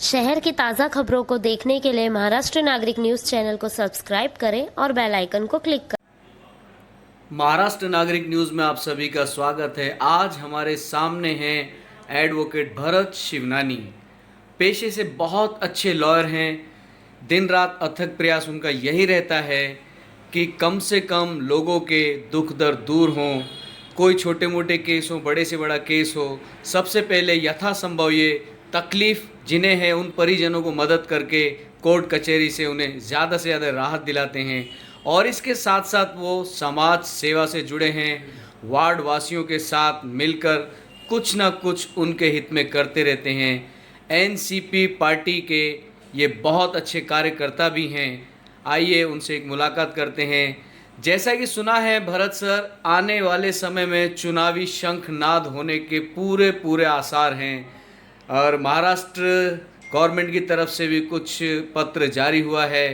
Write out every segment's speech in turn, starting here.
शहर की ताज़ा खबरों को देखने के लिए महाराष्ट्र नागरिक न्यूज़ चैनल को सब्सक्राइब करें और बेल आइकन को क्लिक करें। महाराष्ट्र नागरिक न्यूज़ में आप सभी का स्वागत है। आज हमारे सामने हैं एडवोकेट भरत शिवनानी। पेशे से बहुत अच्छे लॉयर हैं। दिन रात अथक प्रयास उनका यही रहता है कि कम से कम लोगों के दुख दर्द दूर हों। कोई छोटे मोटे केस हो, बड़े से बड़ा केस हो, सबसे पहले यथासंभव ये तकलीफ़ जिन्हें है उन परिजनों को मदद करके कोर्ट कचहरी से उन्हें ज़्यादा से ज़्यादा राहत दिलाते हैं। और इसके साथ साथ वो समाज सेवा से जुड़े हैं। वार्ड वासियों के साथ मिलकर कुछ ना कुछ उनके हित में करते रहते हैं। एनसीपी पार्टी के ये बहुत अच्छे कार्यकर्ता भी हैं। आइए उनसे एक मुलाकात करते हैं। जैसा कि सुना है भरत सर, आने वाले समय में चुनावी शंखनाद होने के पूरे आसार हैं और महाराष्ट्र गवर्नमेंट की तरफ से भी कुछ पत्र जारी हुआ है।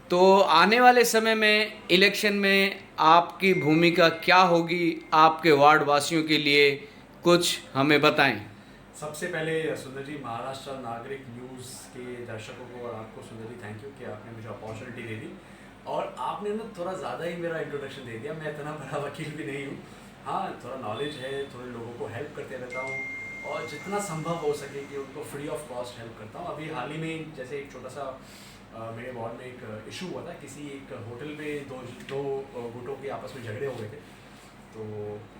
तो आने वाले समय में इलेक्शन में आपकी भूमिका क्या होगी आपके वार्ड वासियों के लिए, कुछ हमें बताएं। सबसे पहले सुंदर जी, महाराष्ट्र नागरिक न्यूज़ के दर्शकों को और आपको सुंदर जी थैंक यू कि आपने मुझे अपॉर्चुनिटी दे दी और आपने ना थोड़ा ज़्यादा ही मेरा इंट्रोडक्शन दे दिया। मैं इतना बड़ा वकील भी नहीं हूँ। हाँ, थोड़ा नॉलेज है, थोड़े लोगों को हेल्प करते रहता हूँ और जितना संभव हो सके कि उनको फ्री ऑफ कॉस्ट हेल्प करता हूँ। अभी हाल ही में जैसे एक छोटा सा मेरे वार्ड में एक इशू हुआ था। किसी एक होटल में दो गुटों के आपस में झगड़े हो गए थे। तो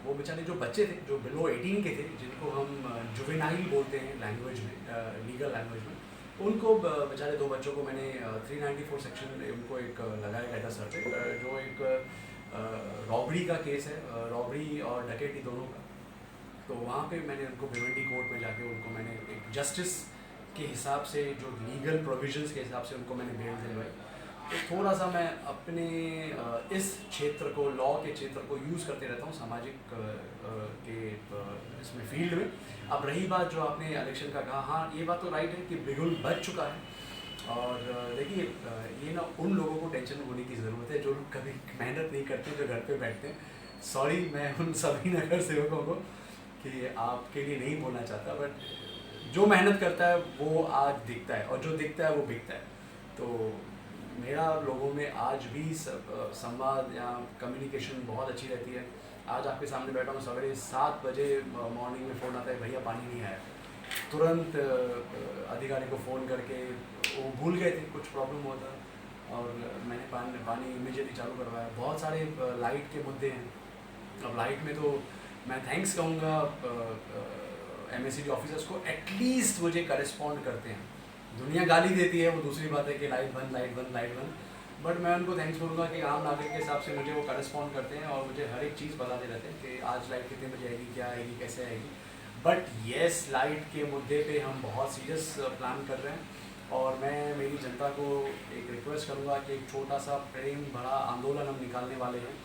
वो बेचारे जो बच्चे थे जो बिलो 18 के थे, जिनको हम जुवेनाइल बोलते हैं लैंग्वेज में, लीगल लैंग्वेज में, उनको बेचारे दो बच्चों को मैंने 394 सेक्शन उनको एक लगाया गया था सर पे, जो एक रॉबरी का केस है, रॉबरी और डकैती दोनों का। तो वहाँ पे मैंने उनको भिवंडी कोर्ट में जाके उनको मैंने एक जस्टिस के हिसाब से, जो लीगल प्रोविजंस के हिसाब से उनको मैंने बेल दिलवाई। तो थोड़ा सा मैं अपने इस क्षेत्र को, लॉ के क्षेत्र को यूज़ करते रहता हूँ सामाजिक के इसमें फील्ड में। अब रही बात जो आपने इलेक्शन का कहा, हाँ ये बात तो राइट है कि बिगुल बच चुका है। और देखिए, ये ना उन लोगों को टेंशन होने की ज़रूरत है जो लोग कभी मेहनत नहीं करते, जो घर पे बैठते हैं। सॉरी, मैं उन सभी नगर सेवकों को कि आपके लिए नहीं बोलना चाहता, बट जो मेहनत करता है वो आज दिखता है और जो दिखता है वो बिकता है। तो मेरा लोगों में आज भी संवाद या कम्युनिकेशन बहुत अच्छी रहती है। आज आपके सामने बैठा हूँ, सवेरे 7 बजे मॉर्निंग में फ़ोन आता है, भैया पानी नहीं आया। तुरंत अधिकारी को फ़ोन करके, वो भूल गए थे, कुछ प्रॉब्लम हुआ था और मैंने पानी इमीडिएटली चालू करवाया। बहुत सारे लाइट के मुद्दे हैं। अब लाइट में तो मैं थैंक्स कहूँगा MSCD ऑफिसर्स को, एटलीस्ट मुझे करस्पॉन्ड करते हैं। दुनिया गाली देती है, वो दूसरी बात है कि लाइट बंद लाइट बंद लाइट बंद, बट मैं उनको थैंक्स बोलूँगा कि आम नागरिक के हिसाब से मुझे वो करस्पॉन्ड करते हैं और मुझे हर एक चीज़ बताते रहते हैं कि आज लाइट कितने बजे आएगी, क्या आएगी, कैसे आएगी। बट येस, लाइट के मुद्दे पे हम बहुत सीरियस प्लान कर रहे हैं और मैं मेरी जनता को एक रिक्वेस्ट करूँगा कि एक छोटा सा प्रेम भरा आंदोलन हम निकालने वाले हैं,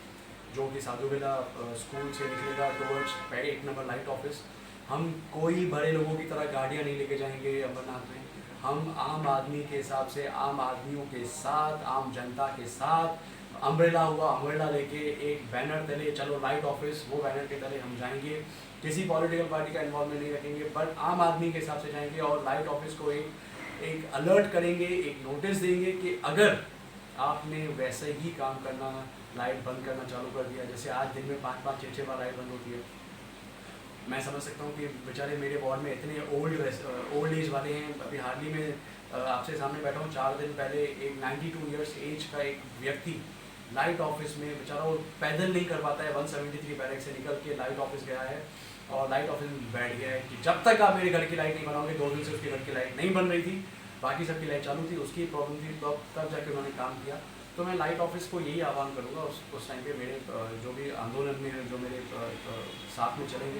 जो कि साधुबेला स्कूल से निकलेगा टुवर्ड्स 1 नंबर लाइट ऑफिस। हम कोई बड़े लोगों की तरह गाड़ियाँ नहीं लेके जाएंगे अमरनाथ में। हम आम आदमी के हिसाब से, आम आदमियों के साथ, आम जनता के साथ, अम्ब्रेला हुआ, अम्ब्रेला लेके एक बैनर तले, चलो लाइट ऑफिस, वो बैनर के तले हम जाएंगे। किसी पॉलिटिकल पार्टी का इन्वॉल्वमेंट नहीं रखेंगे, बट आम आदमी के हिसाब से जाएंगे और लाइट ऑफिस को एक अलर्ट करेंगे, एक नोटिस देंगे कि अगर आपने वैसे ही काम करना, लाइट बंद करना चालू कर दिया, जैसे आज दिन में 5-5, 6-6 बार लाइट बंद होती है। मैं समझ सकता हूँ कि बेचारे मेरे वार्ड में इतने ओल्ड एज वाले हैं। अभी हाल ही में आपसे सामने बैठा हूँ, 4 दिन पहले एक 92 ईयर्स एज का एक व्यक्ति लाइट ऑफिस में, बेचारा वो पैदल नहीं कर पाता है, 173 बैरक से निकल के लाइट ऑफिस गया है और लाइट ऑफिस में बैठ गया है कि जब तक आप मेरे घर की लाइट नहीं बनाओगे। 2 दिन से उसके घर की लाइट नहीं बन रही थी, बाकी सबकी लाइट चालू थी, उसकी प्रॉब्लम थी, तब जाके उन्होंने काम किया। तो मैं लाइट ऑफिस को यही आह्वान करूँगा उस टाइम पे मेरे जो भी आंदोलन में, जो मेरे साथ में चलेंगे,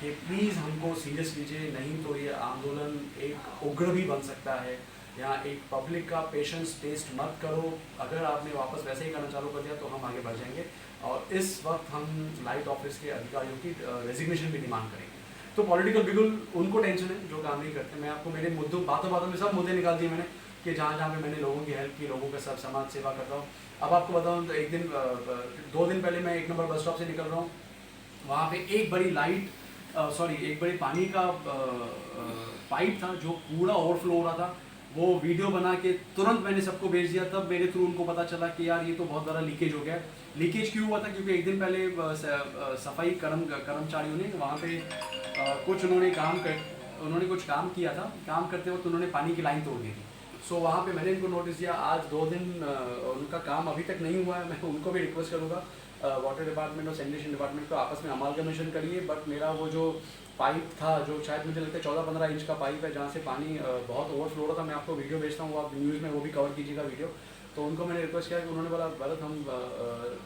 कि प्लीज़ हमको सीरियस लीजिए, नहीं तो ये आंदोलन एक उग्र भी बन सकता है। यहाँ एक पब्लिक का पेशेंस टेस्ट मत करो। अगर आपने वापस वैसे ही करना चालू कर दिया तो हम आगे बढ़ जाएंगे और इस वक्त हम लाइट ऑफिस के अधिकारियों की रेजिग्नेशन भी डिमांड करेंगे। तो पॉलिटिकल बिल्कुल उनको टेंशन है जो काम नहीं करते। मैं आपको मेरे मुद्दों, बातों में सब मुद्दे निकाल दिए मैंने कि जहाँ पे मैंने लोगों की हेल्प की, लोगों का सब समाज सेवा करता हूँ। अब आपको बताऊँ तो एक दिन 2 दिन पहले मैं 1 नंबर बस स्टॉप से निकल रहा हूँ, वहाँ पे एक बड़ी लाइट सॉरी एक बड़े पानी का पाइप था जो पूरा ओवरफ्लो हो रहा था। वो वीडियो बना के तुरंत मैंने सबको भेज दिया। तब मेरे थ्रू उनको पता चला कि यार ये तो बहुत ज़्यादा लीकेज हो गया। लीकेज क्यों हुआ था? क्योंकि एक दिन पहले सफाई कर्मचारियों ने वहाँ पे कुछ उन्होंने कुछ काम किया था। काम करते वक्त उन्होंने पानी की लाइन तोड़ दी थी। सो वहाँ पे मैंने इनको नोटिस दिया। आज 2 दिन उनका काम अभी तक नहीं हुआ है। मैं उनको भी रिक्वेस्ट करूँगा वाटर डिपार्टमेंट और सैनिटेशन डिपार्टमेंट को आपस में अमालगमेशन करिए। बट मेरा वो जो पाइप था, जो शायद मुझे लगता है 14-15 इंच का पाइप है, जहाँ से पानी बहुत ओवरफ्लो रहा था। मैं आपको वीडियो भेजता हूँ, आप न्यूज़ में वो भी कवर कीजिएगा वीडियो। तो उनको मैंने रिक्वेस्ट किया कि उन्होंने बोला भरत हम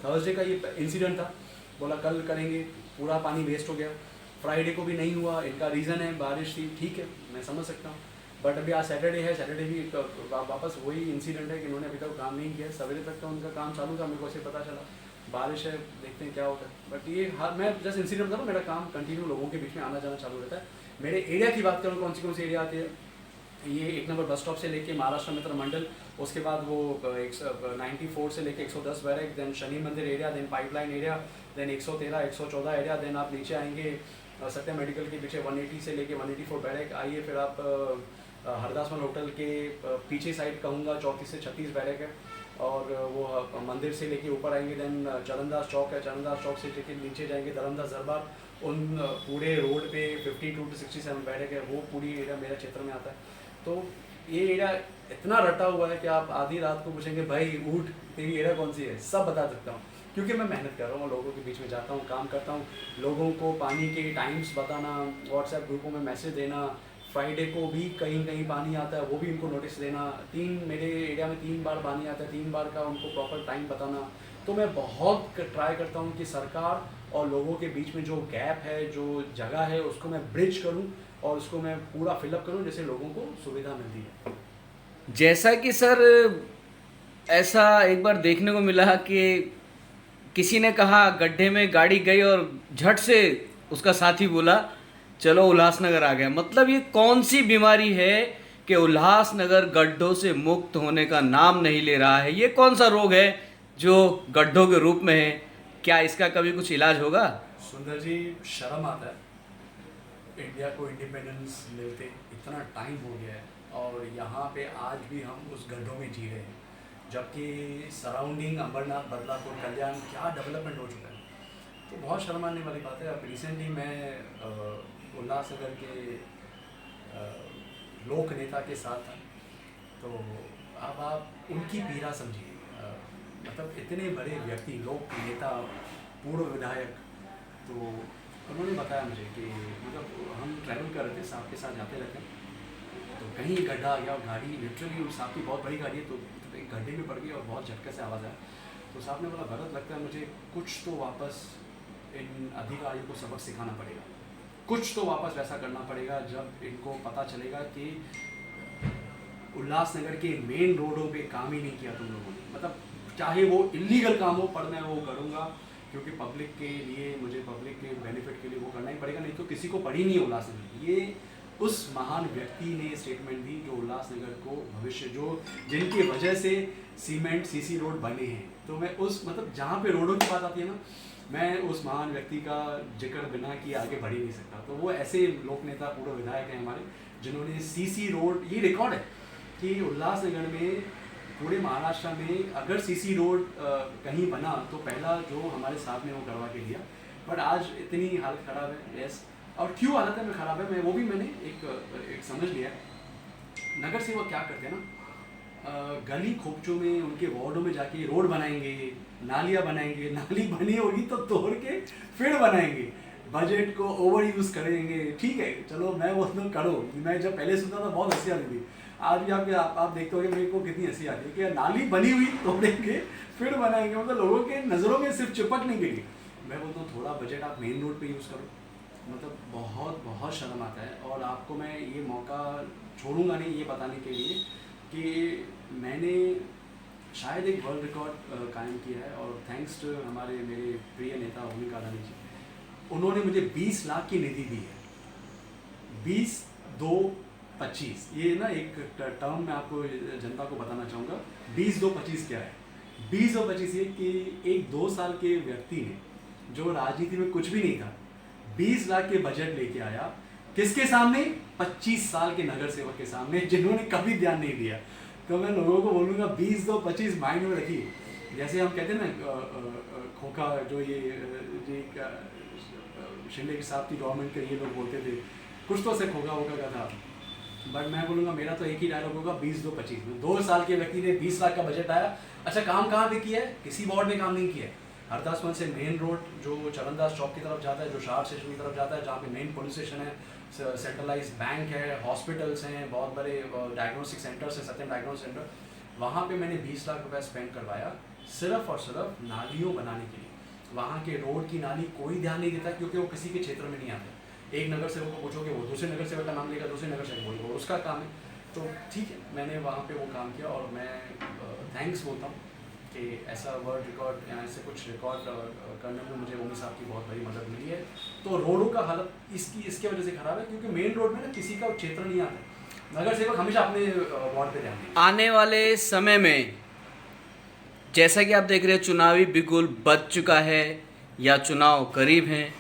थर्सडे का ये इंसिडेंट था, बोला कल करेंगे, पूरा पानी वेस्ट हो गया। फ्राइडे को भी नहीं हुआ। इनका रीज़न है बारिश थी, ठीक है मैं समझ सकता हूँ। बट अभी आज सैटरडे है, सैटरडे भी वापस वही इंसिडेंट है कि उन्होंने अभी तक काम नहीं किया। सवेरे तक तो उनका काम चालू था, मेरे को ऐसे पता चला। बारिश है, देखते हैं क्या होता है। बट ये मैं जस्ट इंसिडेंट था ना, मेरा काम कंटिन्यू लोगों के बीच में आना जाना चालू रहता है। मेरे एरिया की बात करूँ, कौन सी एरिया आती है, ये 1 नंबर बस स्टॉप से लेके महाराष्ट्र मित्र मंडल, उसके बाद वो 94 से लेके 110 barrack, then Shani Mandir area, then pipeline area, then 113, 114 area, then आप नीचे आएंगे सत्या मेडिकल के पीछे 180 से लेके 184 बैरक आइए। फिर आप हरदासमल होटल के पीछे साइड कहूँगा 34 से 36 बैरक है। और वो मंदिर से लेके ऊपर आएंगे, देन चरणदास चौक है, चरणदास चौक से लेके नीचे जाएंगे धर्मदास दरबार। उन पूरे रोड पे 52 to 67 बैरक है। वो पूरी एरिया मेरा क्षेत्र में आता है। तो ये एरिया इतना रटा हुआ है कि आप आधी रात को पूछेंगे भाई उठ तेरी एरिया कौन सी है, सब बता सकता हूँ। क्योंकि मैं मेहनत कर रहा हूँ, लोगों के बीच में जाता हूँ, काम करता हूँ, लोगों को पानी के टाइम्स बताना, व्हाट्सएप ग्रुपों में मैसेज देना। फ्राइडे को भी कहीं कहीं पानी आता है, वो भी उनको नोटिस देना। मेरे एरिया में 3 बार पानी आता है, 3 बार का उनको प्रॉपर टाइम बताना। तो मैं बहुत ट्राई करता हूँ कि सरकार और लोगों के बीच में जो गैप है, जो जगह है, उसको मैं ब्रिज करूँ और उसको मैं पूरा फिलअप करूँ, जैसे लोगों को सुविधा मिलती है। जैसा कि सर ऐसा एक बार देखने को मिला कि किसी ने कहा गड्ढे में गाड़ी गई और झट से उसका साथी बोला चलो उल्लासनगर आ गया। मतलब ये कौन सी बीमारी है कि उल्लासनगर गड्ढों से मुक्त होने का नाम नहीं ले रहा है? ये कौन सा रोग है जो गड्ढों के रूप में है? क्या इसका कभी कुछ इलाज होगा? सुंदर जी, शर्म आता है। इंडिया को इंडिपेंडेंस मिलते इतना टाइम हो गया है और यहाँ पे आज भी हम उस गड्ढों में जी रहे हैं, जबकि सराउंडिंग अंबरनाथ, बदलापुर, कल्याण क्या डेवलपमेंट हो चुका है। तो बहुत शर्माने वाली बात है। अब रिसेंटली मैं उल्लासनगर के लोक नेता के साथ था। तो अब आप उनकी पीड़ा समझिए। मतलब इतने बड़े व्यक्ति, लोक नेता, पूर्व विधायक, तो उन्होंने बताया मुझे कि मतलब हम ट्रैवल कर रहे थे, साहब के साथ जाते रहते हैं, तो कहीं एक गड्ढा आ गया और गाड़ी लिटरली उस साहब की बहुत बड़ी गाड़ी है, तो एक गड्ढे में पड़ गई और बहुत झटके से आवाज़ आया। तो साहब ने बोला भरत लगता है मुझे कुछ तो वापस इन अधिकारियों को सबक सिखाना पड़ेगा, कुछ तो वापस वैसा करना पड़ेगा जब इनको पता चलेगा कि उल्लासनगर के मेन रोडों पे काम ही नहीं किया तुम लोगों ने। मतलब चाहे वो इलीगल काम हो, पर मैं वो करूँगा क्योंकि पब्लिक के लिए, मुझे पब्लिक के बेनिफिट के लिए वो करना ही पड़ेगा, नहीं तो किसी को पड़ी नहीं है उल्लासनगर। ये उस महान व्यक्ति ने स्टेटमेंट दी जो उल्लासनगर को भविष्य, जो जिनकी वजह से सीमेंट सीसी रोड बने हैं। तो मैं उस मतलब जहाँ पे रोडों की बात आती है ना, मैं उस महान व्यक्ति का जिक्र बिना किए आगे बढ़ ही नहीं सकता। तो वो ऐसे लोक नेता, पूर्व विधायक हैं हमारे, जिन्होंने सीसी रोड, ये रिकॉर्ड है कि उल्लासनगर में, पूरे महाराष्ट्र में अगर सीसी रोड कहीं बना तो पहला जो हमारे साहब ने वो करवा के दिया। बट आज इतनी हालत ख़राब है। यस, और क्यों हालत में ख़राब है, मैं वो भी मैंने एक समझ लिया। नगर सेवक क्या करते हैं ना, गली खोपचों में, उनके वार्डों में जाके रोड बनाएंगे, नालियाँ बनाएंगे, नाली बनी होगी तो तोड़ के फिर बनाएंगे, बजट को ओवर यूज़ करेंगे। ठीक है, चलो मैं वो तो करो। मैं जब पहले सुनता था बहुत हंसी आती थी, आज भी आप देखते होंगे मेरे को कितनी हंसी आती है कि नाली बनी हुई तोड़ेंगे फिर बनाएंगे। मतलब लोगों के नज़रों में सिर्फ चिपकने के लिए। मैं बोलता हूँ थोड़ा बजट आप मेन रोड पे यूज़ करो। मतलब बहुत शर्म आता है। और आपको मैं ये मौका छोड़ूंगा नहीं ये बताने के लिए कि मैंने शायद एक वर्ल्ड रिकॉर्ड कायम किया है, और थैंक्स टू मेरे प्रिय नेता भूमिका अडानी जी। उन्होंने मुझे 20 लाख की निधि दी है। 20-2-25 ये ना एक टर्म मैं आपको जनता को बताना चाहूँगा। 20-2-25 क्या है? 20-2-25 ये कि एक 2 साल के व्यक्ति ने, जो राजनीति में कुछ भी नहीं था, 20 लाख के बजट लेके आया, किसके सामने? 25 साल के नगर सेवक के सामने, जिन्होंने कभी ध्यान नहीं दिया। तो मैं लोगों को बोलूँगा 20 दो 25 माइंड में रखिए। जैसे हम कहते हैं ना खोखा, जो ये शिंदे के साथ की गवर्नमेंट के ये लोग बोलते थे, कुछ तो से खोखा वोखा का था, बट मैं बोलूँगा मेरा तो एक ही डायलॉग होगा, 20 दो 25 में। 2 साल के व्यक्ति ने 20 लाख का बजट आया। अच्छा, काम कहाँ पे किया है? किसी वार्ड में काम नहीं किया है। हरदासपुर से मेन रोड जो चरणदास चौक की तरफ जाता है, जो शार स्टेशन की तरफ जाता है, जहाँ पे मेन पुलिस स्टेशन है, सेंट्रलाइज बैंक है, हॉस्पिटल्स हैं, बहुत बड़े डायग्नोस्टिक सेंटर्स हैं, सत्यम डायग्नोस्टिक सेंटर, वहाँ पे मैंने 20 लाख रुपए स्पेंड करवाया सिर्फ और सिर्फ नालियों बनाने के लिए। वहाँ के रोड की नाली कोई ध्यान नहीं देता, क्योंकि वो किसी के क्षेत्र में नहीं आते। एक नगर सेवक को पूछोगे, वो दूसरे नगर सेवक का नाम लेगा, दूसरे नगर सेवक बोलेगा उसका काम है। तो ठीक है, मैंने वहाँ पे वो काम किया, और मैं थैंक्स बोलता हूँ कि ऐसा वर्ड रिकॉर्ड या ऐसे कुछ रिकॉर्ड करने में मुझे ओमी साहब की बहुत बड़ी मदद मिली है। तो रोडों का हालत इसके वजह से ख़राब है, क्योंकि मेन रोड में ना किसी का क्षेत्र नहीं आता। नगर सेवक हमेशा अपने वार्ड पे ध्यान दें। आने वाले समय में जैसा कि आप देख रहे हैं, चुनावी बिगुल बज चुका है या चुनाव करीब हैं,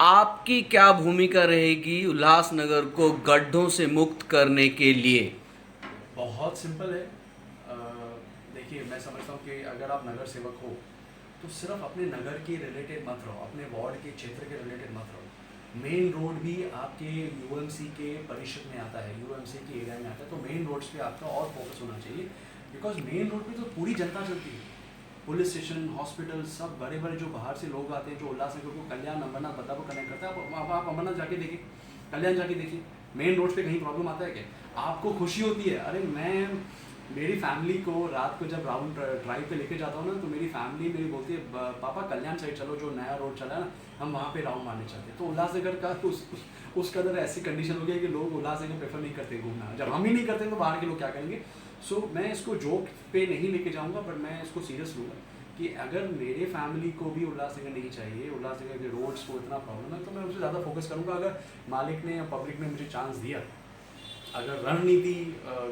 आपकी क्या भूमिका रहेगी उल्लासनगर को गड्ढों से मुक्त करने के लिए? बहुत सिंपल है। देखिए, मैं समझता हूँ कि अगर आप नगर सेवक हो तो सिर्फ अपने नगर के रिलेटेड मत रहो, अपने वार्ड के क्षेत्र के रिलेटेड मत रहो। मेन रोड भी आपके यूएमसी के परिषद में आता है, यूएमसी के एरिया में आता है, तो मेन रोड्स पे आपका और फोकस होना चाहिए, बिकॉज मेन रोड पे तो पूरी जनता चलती है। पुलिस स्टेशन, हॉस्पिटल, सब बड़े बड़े जो बाहर से लोग आते हैं, जो उल्लासनगर को कल्याण, अमरनाथ, बता को कनेक्ट करता है। आप अमरनाथ जाके देखिए, कल्याण जाके देखिए, मेन रोड पे कहीं प्रॉब्लम आता है क्या? आपको खुशी होती है? अरे मैं मेरी फैमिली को रात को जब राउंड ड्राइव पे लेके जाता हूँ ना, तो मेरी फैमिली मेरी बोलती है, पापा कल्याण साइड चलो, जो नया रोड चला है ना, हम वहाँ पे राउंड मारने चलते हैं। तो उल्लासनगर का उस कदर ऐसी कंडीशन हो गई कि लोग उल्लासनगर प्रेफर नहीं करते घूमना। जब हम ही नहीं करते तो बाहर के लोग क्या करेंगे? सो मैं इसको जोक पे नहीं लेके जाऊँगा, बट मैं इसको सीरियस लूँगा कि अगर मेरे फैमिली को भी उल्लासनगर नहीं चाहिए, उल्लासनगर के रोड्स को इतना प्रॉब्लम है, तो मैं उससे ज़्यादा फोकस करूँगा। अगर मालिक ने या पब्लिक ने मुझे चांस दिया, अगर रणनीति,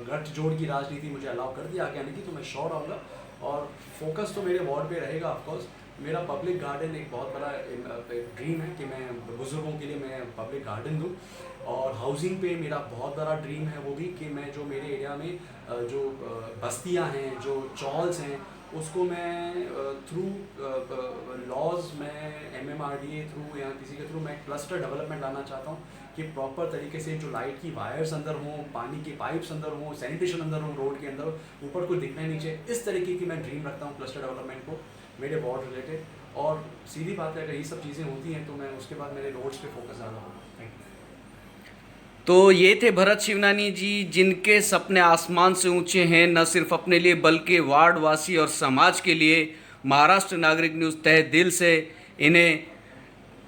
गठजोड़ की राजनीति मुझे अलाउ कर दिया आगे आने की, तो मैं श्योर आऊँगा। और फोकस तो मेरे वार्ड पे रहेगा। ऑफकोर्स मेरा पब्लिक गार्डन एक बहुत बड़ा ड्रीम है कि मैं बुज़ुर्गों के लिए मैं पब्लिक गार्डन दूँ, और हाउसिंग पे मेरा बहुत बड़ा ड्रीम है वो भी, कि मैं जो मेरे एरिया में जो बस्तियाँ हैं, जो चॉल्स हैं, उसको मैं थ्रू लॉज में MMRDA थ्रू या किसी के थ्रू मैं क्लस्टर डेवलपमेंट लाना चाहता हूँ, कि प्रॉपर तरीके से जो लाइट की वायर्स अंदर हों, पानी के पाइप्स अंदर हों, सैनिटेशन अंदर हो, रोड के अंदर ऊपर कुछ दिखना ही नीचे, इस तरीके की मैं ड्रीम रखता हूँ क्लस्टर डेवलपमेंट को मेरे वार्ड रिलेटेड। और सीधी बात है, अगर ये सब चीज़ें होती हैं तो मैं उसके बाद मेरे रोड्स पे फोकस ज़्यादा होगा। Thank you. तो ये थे भरत शिवनानी जी, जिनके सपने आसमान से ऊंचे हैं, न सिर्फ अपने लिए बल्कि वार्ड वासी और समाज के लिए। महाराष्ट्र नागरिक न्यूज़ तहे दिल से इन्हें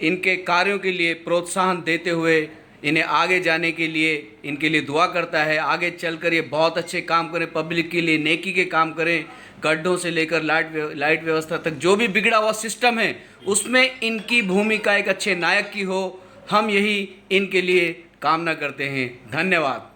इनके कार्यों के लिए प्रोत्साहन देते हुए इन्हें आगे जाने के लिए इनके लिए दुआ करता है। आगे चलकर ये बहुत अच्छे काम करें, पब्लिक के लिए नेकी के काम करें, गड्ढों से लेकर लाइट व्यवस्था तक जो भी बिगड़ा हुआ सिस्टम है उसमें इनकी भूमिका एक अच्छे नायक की हो। हम यही इनके लिए कामना करते हैं। धन्यवाद।